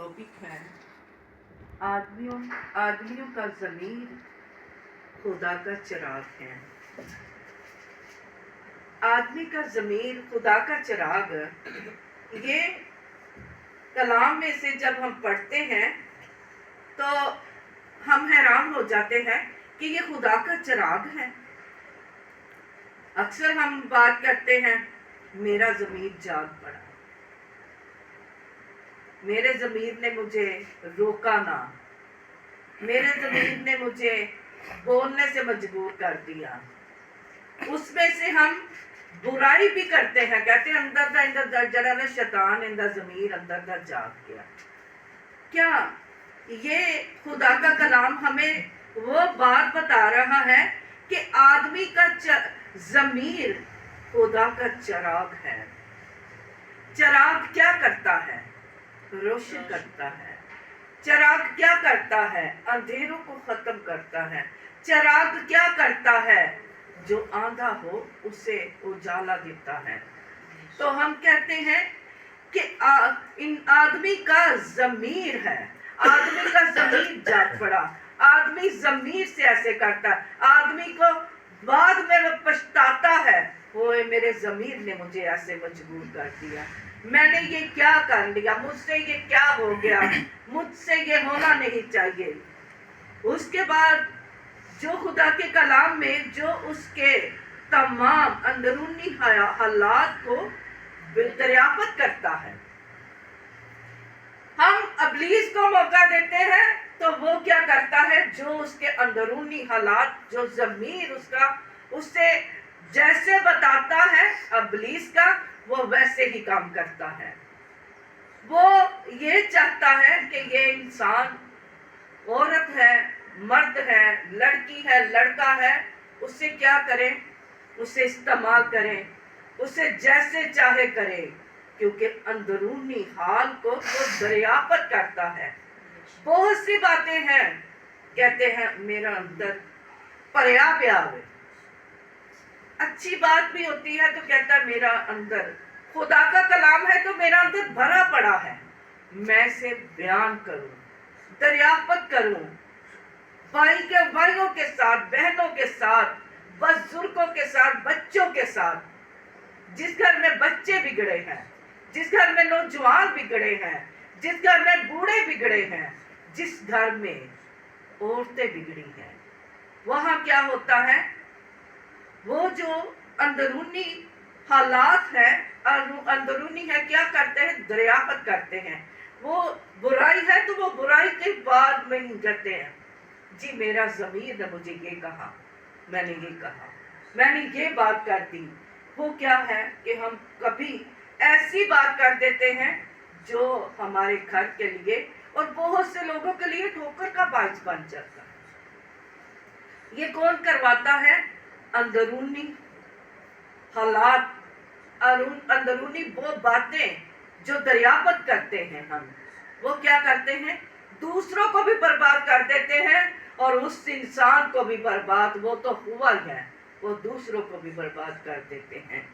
Topic है आदमियों का ज़मीर खुदा का चिराग है। आदमी का ज़मीर खुदा का चिराग, ये कलाम में से जब हम पढ़ते हैं तो हम हैरान हो जाते हैं कि ये खुदा का चिराग है। अक्सर हम बात करते हैं मेरा ज़मीर जाग पड़ा, मेरे ज़मीर ने मुझे रोका ना, मेरे ज़मीर ने मुझे बोलने से मजबूर कर दिया। उसमें से हम बुराई भी करते हैं, कहते हैं अंदर जड़ा ना शैतान इंदा ज़मीर अंदर जाग गया। क्या ये खुदा का कलाम हमें वो बात बता रहा है कि आदमी का ज़मीर खुदा का चिराग है। चिराग क्या करता है? रोशन करता है। चिराग क्या करता है? अंधेरों को खत्म करता है। चिराग क्या करता है? जो आंधा हो उसे उजाला देता है। तो हम कहते हैं कि इन आदमी का ज़मीर है, आदमी का ज़मीर जाग पड़ा, आदमी ज़मीर से ऐसे करता है, आदमी को बाद में वो पछताता है, ओए मेरे ज़मीर ने मुझे ऐसे मजबूर कर दिया, मैंने ये क्या कर लिया, मुझसे ये क्या हो गया, मुझसे ये होना नहीं चाहिए। उसके बाद जो खुदा के कलाम में जो उसके तमाम अंदरूनी हालात को दरियाफ्त करता है, हम इब्लीस को मौका देते हैं तो वो क्या करता है, जो उसके अंदरूनी हालात, जो ज़मीर उसका उससे जैसे बताता है इब्लीस का, वो वैसे ही काम करता है। वो ये चाहता है कि ये इंसान औरत है, मर्द है, लड़की है, लड़का है, उससे क्या करें, उसे इस्तेमाल करें, उसे जैसे चाहे करें, क्योंकि अंदरूनी हाल को वो दरियाफ्त करता है। बहुत सी बातें हैं, कहते हैं मेरा अंदर परया प्यार है, अच्छी बात भी होती है तो कहता है मेरा अंदर, खुदा का कलाम है तो मेरा अंदर भरा पड़ा है, मैं इसे बयान करूं, दरियाफ्त करूं, भाइयों के साथ, बहनों के साथ, बुजुर्गों के साथ, बच्चों के साथ, जिस घर में बच्चे बिगड़े हैं, जिस घर में नौजवान बिगड़े हैं, जिस घर में बूढ़े बिगड़े हैं, जिस घर में औरतें बिगड़ी हैं, वहां क्या होता है, वो जो अंदरूनी हालात है, अंदरूनी है, क्या करते हैं, दरियाफ्त करते हैं। वो बुराई है तो वो बुराई के बाद में ही करते हैं, जी मेरा ज़मीर ने मुझे ये कहा, मैंने ये कहा, मैंने ये बात कर दी। वो क्या है कि हम कभी ऐसी बात कर देते हैं जो हमारे घर के लिए और बहुत से लोगों के लिए ठोकर का बायस बन जाता है। ये कौन करवाता है? अंदरूनी हालात, अंदरूनी वो बातें जो दरियाफ्त करते हैं हम, वो क्या करते हैं, दूसरों को भी बर्बाद कर देते हैं और उस इंसान को भी बर्बाद, वो तो हुआ ही है, वो दूसरों को भी बर्बाद कर देते हैं।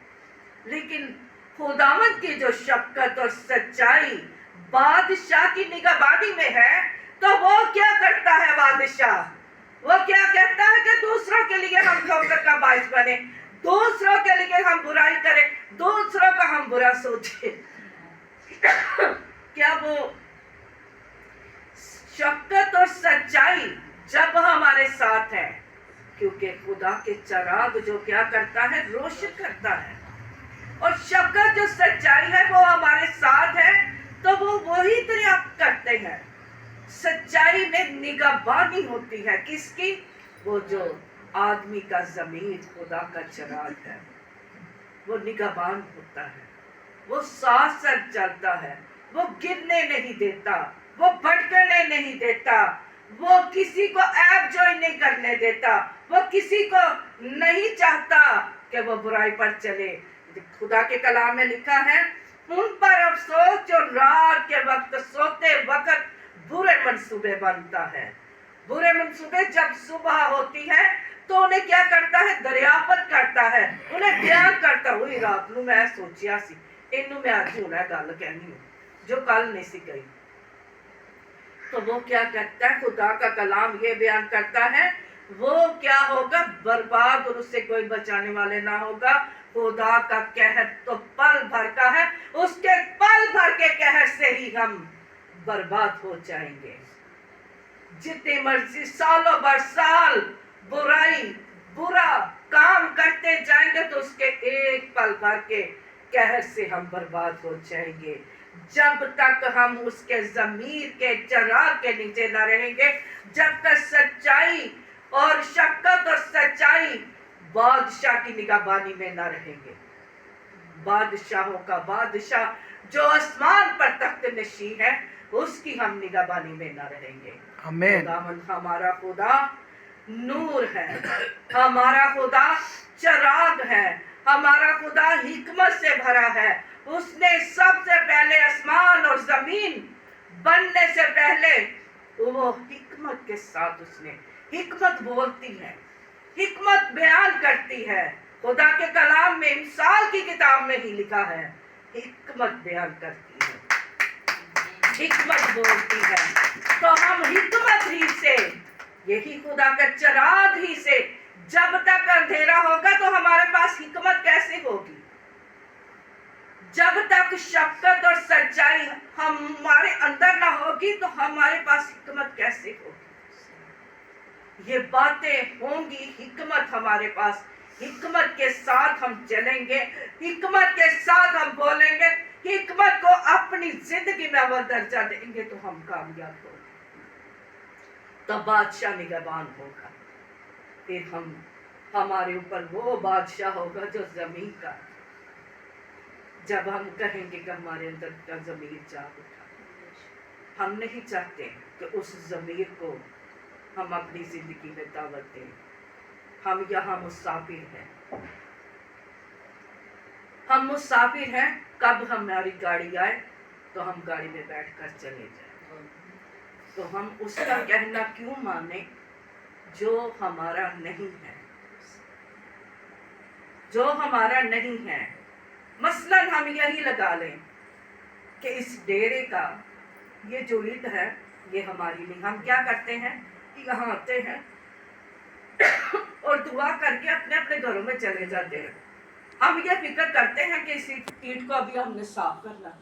लेकिन खुदावंद की जो शफकत और सच्चाई बादशाह की निगहबानी में है, तो वो क्या करता है बादशाह, वो क्या कहता है कि दूसरों के लिए हम ठोकर का बायस बने, दूसरों के लिए हम बुराई करें, दूसरों का हम बुरा सोचें। क्या वो शफकत और सच्चाई जब हमारे साथ है, क्योंकि खुदा के चिराग जो क्या करता है, रोशन करता है, और शफकत जो सच्चाई है वो हमारे साथ है, तो वो वही दरियाफ्त करते हैं। सच्चाई में निगहबानी होती है, किसकी? वो जो आदमी का ज़मीर खुदा का चिराग है, वो निगहबान होता है, वो साथ साथ चलता है, वो गिरने नहीं देता, वो भटकने नहीं देता, वो किसी को ऐब जोई नहीं करने देता, वो किसी को नहीं चाहता कि वो बुराई पर चले। खुदा के कलाम में लिखा है, उन पर अफसोस जो रात के वक्त सोते वक्त बुरे मंसूबे बनता है। बुरे मंसूबे जब सुबह होती है तो उन्हें क्या करता है, दरियाफ्त करता है, उन्हें बयान करता, हुई रात नूं मैं सोचिया सी, इनू मैं अज हुण गल कहनी जो कल नहीं सी गई, تو وہ کیا کہتا ہے؟ خدا کا کلام یہ بیان کرتا ہے وہ کیا ہوگا؟ برباد، اور اس سے کوئی بچانے والے نہ ہوگا۔ خدا کا قہر تو پل بھر کا ہے، اس کے پل بھر کے قہر سے ہی ہم برباد ہو جائیں گے۔ جتنی مرضی سالوں بر سال برائی برا کام کرتے جائیں گے تو اس کے ایک پل بھر کے قہر سے ہم برباد ہو جائیں گے۔ جب تک ہم اس کے ضمیر کے چراغ کے نیچے نہ رہیں گے، جب تک سچائی اور شفقت اور سچائی بادشاہ کی نگہبانی میں نہ رہیں گے، بادشاہوں کا بادشاہ جو آسمان پر تخت نشین ہے اس کی ہم نگہبانی میں نہ رہیں گے۔ آمین۔ خداوند ہمارا خدا نور ہے، ہمارا خدا چراغ ہے، ہمارا خدا حکمت سے بھرا ہے۔ اس نے سب سے پہلے آسمان اور زمین بننے سے پہلے وہ حکمت کے ساتھ اس نے حکمت بولتی ہے، حکمت بیان کرتی ہے۔ خدا کے کلام میں مثال کی کتاب میں ہی لکھا ہے حکمت بیان کرتی ہے، حکمت بولتی ہے۔ تو ہم حکمت ہی سے، یہی خدا کا چراغ ہی سے، جب تک اندھیرا ہوگا تو ہمارے پاس حکمت کیسے ہوگی؟ جب تک شفقت اور سچائی ہمارے اندر نہ ہوگی تو ہمارے پاس حکمت کیسے ہوگی؟ یہ باتیں ہوں گی، حکمت ہمارے پاس، حکمت کے ساتھ ہم چلیں گے، حکمت کے ساتھ ہم بولیں گے، حکمت کو اپنی زندگی میں اول درجہ دیں گے تو ہم کامیاب ہوں گے، تو بادشاہ نگہبان ہوگا۔ پھر ہمارے اوپر وہ بادشاہ ہوگا جو زمین کا، جب ہم کہیں گے کہ ہمارے اندر کا ضمیر جاگ اٹھا، ہم نہیں چاہتے کہ اس ضمیر کو ہم اپنی زندگی میں دعوت دیں۔ ہم یہاں مسافر ہیں، ہم مسافر ہیں، کب ہماری گاڑی آئے تو ہم گاڑی میں بیٹھ کر چلے جائیں، تو ہم اس کا کہنا کیوں مانیں جو ہمارا نہیں ہے، جو ہمارا نہیں ہے۔ مثلاً ہم یہی لگا لیں کہ اس ڈیرے کا یہ جو اینٹ ہے یہ ہماری نہیں، ہم کیا کرتے ہیں؟ یہاں آتے ہیں اور دعا کر کے اپنے اپنے گھروں میں چلے جاتے ہیں۔ ہم یہ فکر کرتے ہیں کہ اس اینٹ کو ابھی ہم نے صاف کرنا ہے،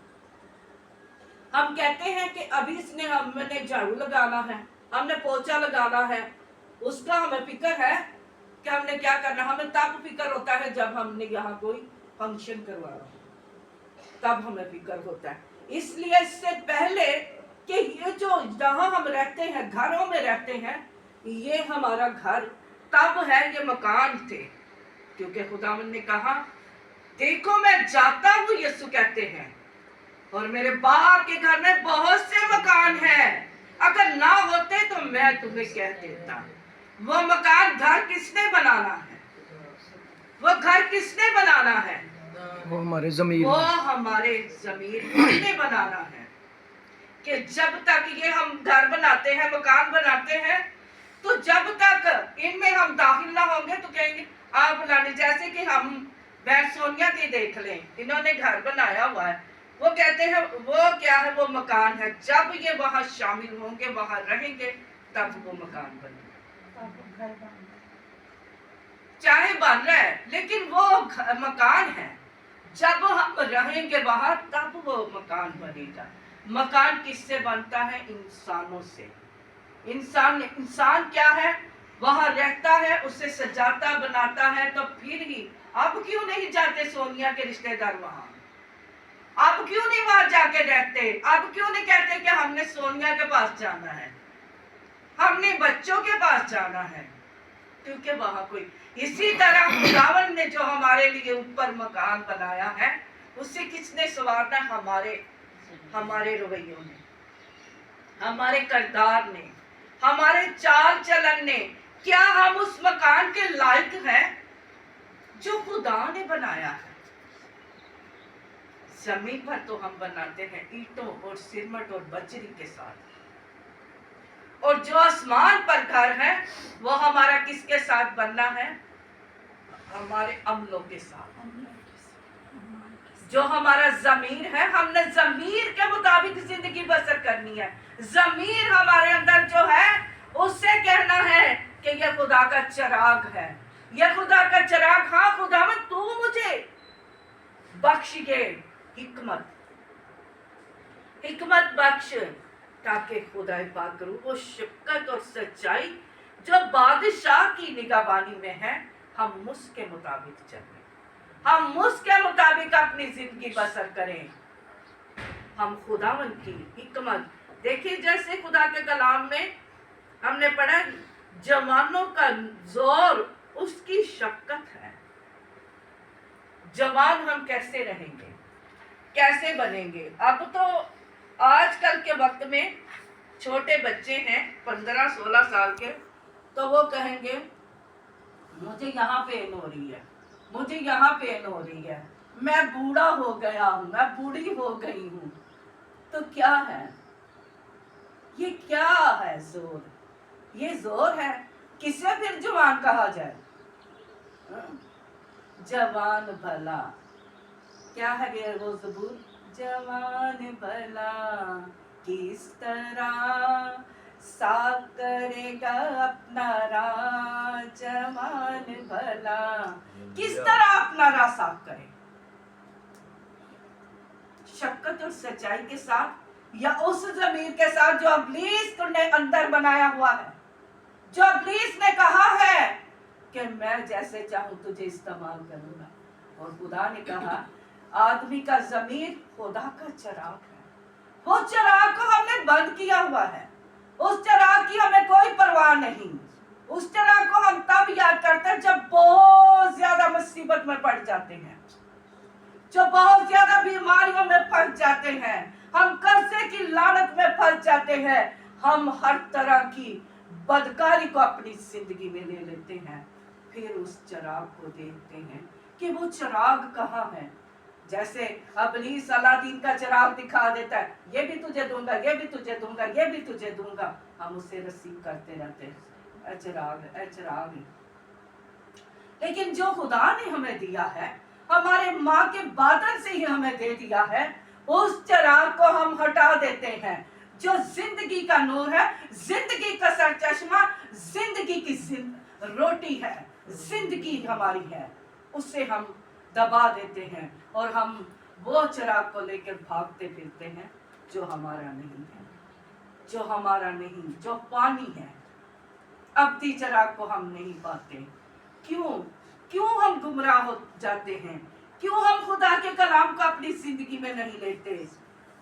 ہم کہتے ہیں کہ ابھی ہم نے جھاڑو لگانا ہے، ہم نے پوچھا لگانا ہے، اس کا ہمیں فکر ہے کہ ہم نے کیا کرنا۔ ہمیں تب فکر ہوتا ہے جب ہم نے یہاں کوئی فنکشن کروانا، تب ہمیں فکر ہوتا ہے۔ اس لیے اس سے پہلے کہ یہ جو جہاں ہم رہتے ہیں، گھروں میں رہتے ہیں، یہ ہمارا گھر تب ہے، یہ مکان تھے، کیونکہ خداوند نے کہا دیکھو میں جاتا ہوں، یسوع کہتے ہیں، اور میرے باپ کے گھر میں بہت سے مکان ہیں، اگر نہ ہوتے تو میں تمہیں کہہ دیتا۔ وہ مکان گھر کس نے بنانا ہے؟ وہ گھر کس نے بنانا ہے؟ وہ ہمارے ضمیر، وہ ہمارے ضمیر نے بنانا ہے۔ کہ جب تک یہ ہم گھر بناتے ہیں، مکان بناتے ہیں، تو جب تک ان میں ہم داخل نہ ہوں گے تو کہیں گے آپ بنانے، جیسے کہ ہم بہن سونیا کی دیکھ لیں، انہوں نے گھر بنایا ہوا ہے، وہ کہتے ہیں وہ کیا ہے؟ وہ مکان ہے، جب یہ وہاں شامل ہوں گے، وہاں رہیں گے، تب وہ مکان بنے گا، چاہے بن رہا ہے لیکن وہ مکان ہے، جب ہم رہیں گے وہاں تب وہ مکان بنے گا۔ مکان کس سے بنتا ہے؟ انسانوں سے۔ انسان کیا ہے؟ وہاں رہتا ہے، اسے سجاتا بناتا ہے، تو پھر ہی اب کیوں نہیں جاتے سونیا کے رشتہ دار وہاں؟ اب کیوں نہیں وہاں جا کے رہتے؟ اب کیوں نہیں کہتے کہ ہم نے سونیا کے پاس جانا ہے، ہم نے بچوں کے پاس جانا ہے؟ کیونکہ وہاں کوئی، اسی طرح خداوند نے جو ہمارے لیے اوپر مکان بنایا ہے، اسے کس نے سنوارنا ہے؟ ہمارے رویوں نے، ہمارے کردار نے، ہمارے چال چلن نے۔ کیا ہم اس مکان کے لائق ہیں جو خدا نے بنایا ہے؟ زمین پر تو ہم بناتے ہیں اینٹوں اور سرمٹ اور بجری کے ساتھ، اور جو آسمان پر گھر ہے وہ ہمارا کس کے ساتھ بننا ہے؟ ہمارے عملوں کے ساتھ، जो हमारा ज़मीर है, हमने ज़मीर के मुताबिक जिंदगी बसर करनी है। ज़मीर हमारे अंदर जो है, उससे कहना है कि यह खुदा का चिराग है, यह खुदा का चिराग। हाँ खुदावंद, तू मुझे बख्शिए हिकमत बख्श, ताकि खुदा पाक करूं वो शफ़क़त और सच्चाई जो बादशाह की निगहबानी में है, हम उसके मुताबिक चलें, हम उसके मुताबिक अपनी जिंदगी बसर करें। हम खुदावंद की हिकमत देखिए, जैसे खुदा के कलाम में हमने पढ़ा, जवानों का जोर उसकी शफ़क़त है। जवान हम कैसे रहेंगे, कैसे बनेंगे? अब तो आजकल के वक्त में छोटे बच्चे हैं 15-16 साल के, तो वो कहेंगे मुझे यहाँ पेन हो रही है, मुझे यहाँ पेन हो रही है, मैं बूढ़ा हो गया हूँ, मैं बूढ़ी हो गई हूँ। तो क्या है ये, क्या है जोर? ये जोर है। किसे फिर जवान कहा जाए? जवान भला, क्या है ये वो ज़बूर? जवान भला किस तरह साफ करेगा अपना राह, जवान भला किस तरह अपना राह साफ करे, शफ़क़त और सच्चाई के साथ, या उस ज़मीर के साथ जो इब्लीस ने अंदर बनाया हुआ है, जो इब्लीस ने कहा है कि मैं जैसे चाहूं तुझे इस्तेमाल करूंगा। और खुदा ने कहा आदमी का ज़मीर खुदा का चिराग है, वो चिराग को हमने बंद किया हुआ है, उस चिराग की हमें कोई परवाह नहीं। उस चिराग को हम तब याद करते हैं जब बहुत ज्यादा मुसीबत में पड़ जाते हैं, जो बहुत ज्यादा बीमारियों में फंस जाते हैं, हम कर्जे की लानत में फंस जाते हैं, हम हर तरह की बदकारी को अपनी जिंदगी में ले लेते हैं। फिर उस चिराग को देखते हैं कि वो चिराग कहाँ है। जैसे इब्लीस अलादीन का चिराग दिखा देता है, ये भी तुझे दूंगा, ये भी तुझे दूंगा, ये भी तुझे दूंगा, हम उसे रिसीव करते रहते हैं, ऐ चिराग, ऐ चिराग। लेकिन जो खुदा ने हमें दिया है, हमारे माँ के बादल से ही हमें दे दिया है, उस चिराग को हम हटा देते हैं। जो जिंदगी का नूर है, जिंदगी का सरचश्मा, जिंदगी की रोटी है, जिंदगी हमारी है, उससे हम दबा देते हैं और हम वो चिराग को लेकर भागते फिरते हैं जो हमारा नहीं है, जो हमारा नहीं, जो पानी है। अब्दी चिराग को हम नहीं पाते। क्यों हम गुमराह हो जाते हैं? क्यों हम खुदा के कलाम को अपनी जिंदगी में नहीं लेते?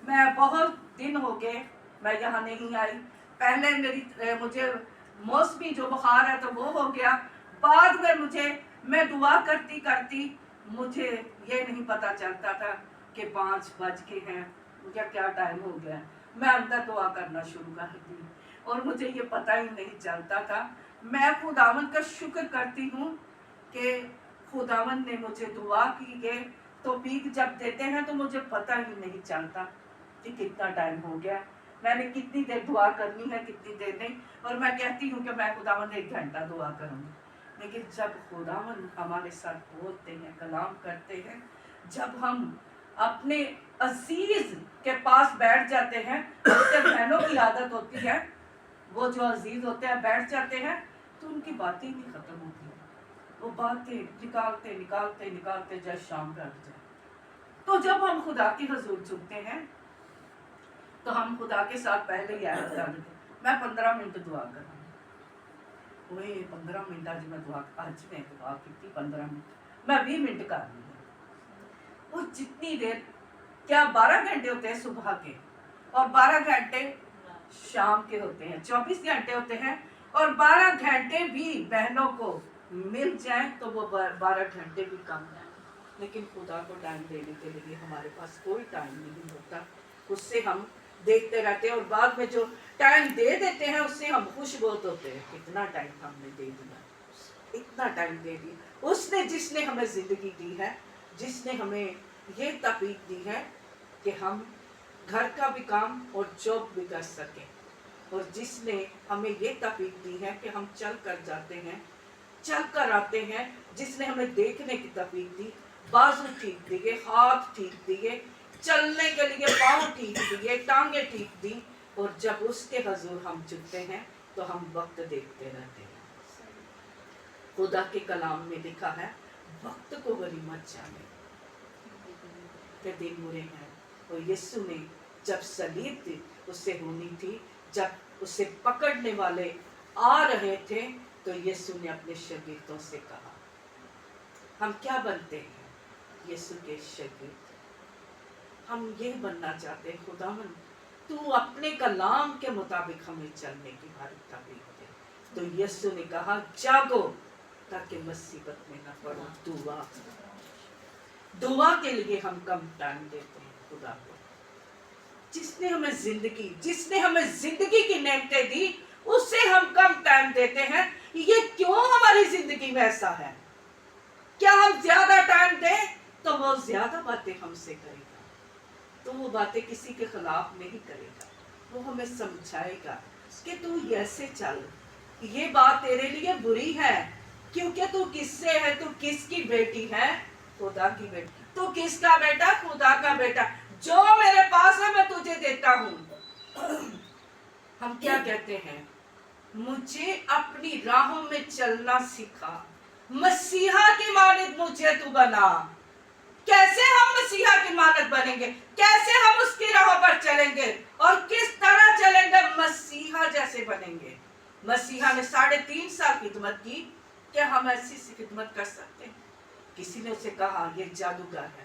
मैं बहुत दिन हो गए मैं यहाँ नहीं आई। पहले मुझे मौसमी जो बुखार है तो वो हो गया, बाद में मैं दुआ करती करती मुझे ये नहीं पता चलता था कि 5 बज के हैं, मुझे क्या टाइम हो गया। मैं अंदर दुआ करना शुरू कर दी और मुझे ये पता ही नहीं चलता था। मैं खुदावंद का शुक्र करती हूँ कि खुदावंद ने मुझे दुआ की है, तौफीक जब देते हैं तो मुझे पता ही नहीं चलता कि कितना टाइम हो गया, मैंने कितनी देर दुआ करनी है, कितनी देर नहीं। और मैं कहती हूँ कि मैं खुदावंद 1 घंटा दुआ करूँगी, लेकिन जब खुदावंद हमारे साथ बोलते हैं, कलाम करते हैं, जब हम अपने अजीज के पास बैठ जाते हैं, उसके बहनों की आदत होती है, वो जो अजीज होते हैं बैठ जाते हैं तो उनकी बातें नहीं खत्म होती, वो बातें निकालते निकालते निकालते जब शाम कर जाए। तो जब हम खुदा के हुजूर झुकते हैं तो हम खुदा के साथ पहले ही आयत कर देते, मैं 15 मिनट दुआ करूँगी। वही 15 मिनट आज मैं दुआ की 15 मिनट, मैं 20 मिनट कर रही हूँ। वो जितनी देर, क्या 12 घंटे होते हैं सुबह के और 12 घंटे शाम के होते हैं, 24 घंटे होते हैं। और 12 घंटे भी बहनों को मिल जाए तो वो 12 घंटे भी कम है। लेकिन खुदा को टाइम देने के लिए हमारे पास कोई टाइम नहीं होता, उससे हम देखते रहते हैं और बाद में जो टाइम दे देते हैं उससे हम खुश बहुत होते हैं, कितना टाइम हमने दे दिया, इतना टाइम दे दिया। उसने जिसने हमें जिंदगी दी है, जिसने हमें ये तौफीक दी है कि हम घर का भी काम और जॉब भी कर सकें, और जिसने हमें ये तौफीक दी है कि हम चल कर जाते हैं, चल कर आते हैं, जिसने हमें देखने की तौफीक दी, بازو ٹھیک دیے, ہاتھ ٹھیک دیے, چلنے کے لیے پاؤں ٹھیک دیے, ٹانگیں ٹھیک دی. اور جب اس کے حضور ہم جھکتے ہیں تو ہم وقت دیکھتے رہتے ہیں. خدا کے کلام میں لکھا ہے وقت کو غنیمت جانے کہ دن برے ہیں. اور یسوع نے جب صلیب اسے ہونی تھی, جب اسے پکڑنے والے آ رہے تھے, تو یسوع نے اپنے شاگردوں سے کہا, ہم کیا بنتے ہیں؟ یسوع کے شاگرد. ہم یہ بننا چاہتے ہیں, خداوند تو اپنے کلام کے مطابق ہمیں چلنے کی ہماری توفیق دے. تو یسوع نے کہا جاگو تاکہ مصیبت میں نہ پڑو. دعا کے لیے ہم کم ٹائم دیتے ہیں خدا کو. جس نے ہمیں زندگی کی نعمتیں دی, اس سے ہم کم ٹائم دیتے ہیں. یہ کیوں ہماری زندگی میں ایسا ہے؟ کیا ہم زیادہ ٹائم دیں تو وہ زیادہ باتیں ہم سے کرے گا, تو وہ باتیں کسی کے خلاف نہیں کرے گا. وہ ہمیں سمجھائے گا کہ تو ایسے چل, یہ بات تیرے لیے بری ہے کیونکہ تو کس سے ہے, تو کس کی بیٹی ہے؟ خدا کی بیٹی. تو کس کا بیٹا؟ خدا کا بیٹا. جو میرے پاس ہے میں تجھے دیتا ہوں. ہم کیا کہتے ہیں؟ مجھے اپنی راہوں میں چلنا سکھا, مسیحا کی مانند مجھے تو بنا. کیسے ہم مسیحا کی مانند بنیں گے؟ کیسے ہم اس کی راہوں پر چلیں گے؟ اور کس طرح چلیں گے؟ مسیحا جیسے بنیں گے. مسیحا نے 3.5 سال خدمت کی. کیا ہم ایسی خدمت کر سکتے ہیں؟ کسی نے اسے کہا یہ جادوگر ہے,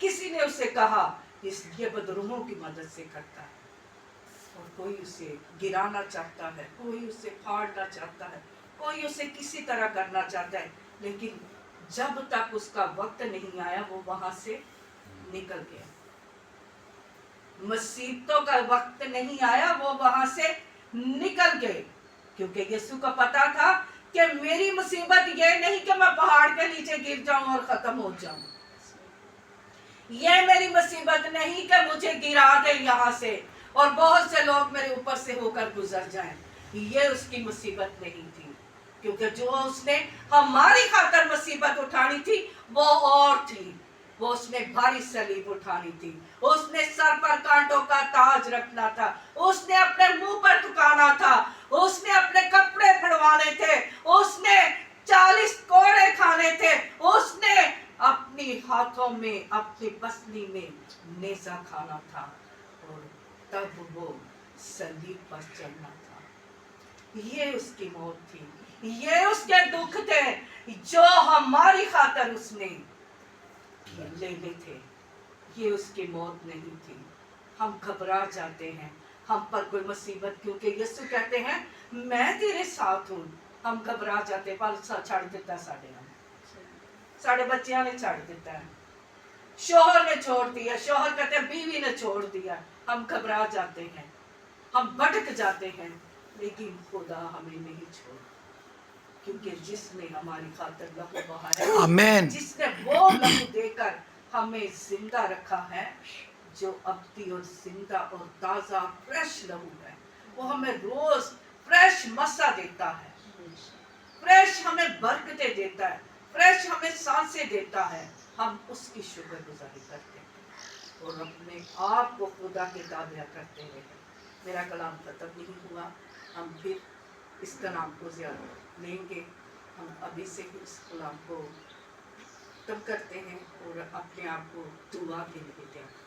کسی نے اسے کہا یہ بدروحوں کی مدد سے کرتا ہے, اور کوئی اسے گرانا چاہتا ہے, کوئی اسے پھاڑنا چاہتا ہے, کوئی اسے کسی طرح کرنا چاہتا ہے. لیکن جب تک اس کا وقت نہیں آیا وہ وہاں سے نکل گیا. مصیبتوں کا وقت نہیں آیا وہ وہاں سے نکل گئے, کیونکہ یسوع کو پتا تھا کہ میری مصیبت یہ نہیں کہ میں پہاڑ کے نیچے گر جاؤں اور ختم ہو جاؤں. یہ میری مصیبت نہیں کہ مجھے گرا دے یہاں سے اور بہت سے لوگ میرے اوپر سے ہو کر گزر جائیں. یہ اس کی مصیبت نہیں تھی, کیونکہ جو اس نے ہماری خاطر مصیبت اٹھانی تھی وہ اور تھی. وہ اس نے بھاری صلیب اٹھانی تھی, اس نے سر پر کانٹوں کا تاج رکھنا تھا, اس نے اپنے منہ پر تھکانا تھا, اس نے اپنے کپڑے پھڑوانے تھے, اس نے 40 کوڑے کھانے تھے, اس نے اپنی ہاتھوں میں اپنی پسلی میں نیزہ کھانا تھا, اور تب وہ صلیب پر چلنا تھا. یہ اس کی موت تھی, یہ اس کے دکھ تھے جو ہماری خاطر اس نے لینے تھے. یہ اس کی موت نہیں تھی. ہم گھبرا جاتے ہیں ہم پر کوئی مصیبت, کیونکہ یسوع کہتے ہیں میں تیرے ساتھ ہوں. ہم گھبرا جاتے, پر چھڑ دیتا ساڑھے بچیاں نے چھڑ دیتا ہے, شوہر نے چھوڑ دیا, شوہر کہتے ہیں بیوی نے چھوڑ دیا. ہم گھبرا جاتے ہیں, ہم بھٹک جاتے ہیں, لیکن خدا ہمیں نہیں چھوڑ, کیونکہ جس نے ہماری خاطر لہو بہایا, آمین, جس نے وہ لہو دے کر ہمیں زندہ رکھا ہے, جو ابدی اور زندہ اور تازہ فریش لہو ہے, وہ ہمیں روز فریش مسا دیتا ہے, فریش ہمیں برکتیں دیتا ہے, فریش ہمیں سانسیں دیتا ہے. ہم اس کی شکر گزاری کرتے ہیں اور اپنے آپ کو خدا کے تابع کرتے ہیں. میرا کلام ختم نہیں ہوا, ہم پھر اس کلام کو زیادہ لیں گے. ہم ابھی سے ہی اس کلام کو ختم کرتے ہیں اور اپنے آپ کو دعا کے لیے تیار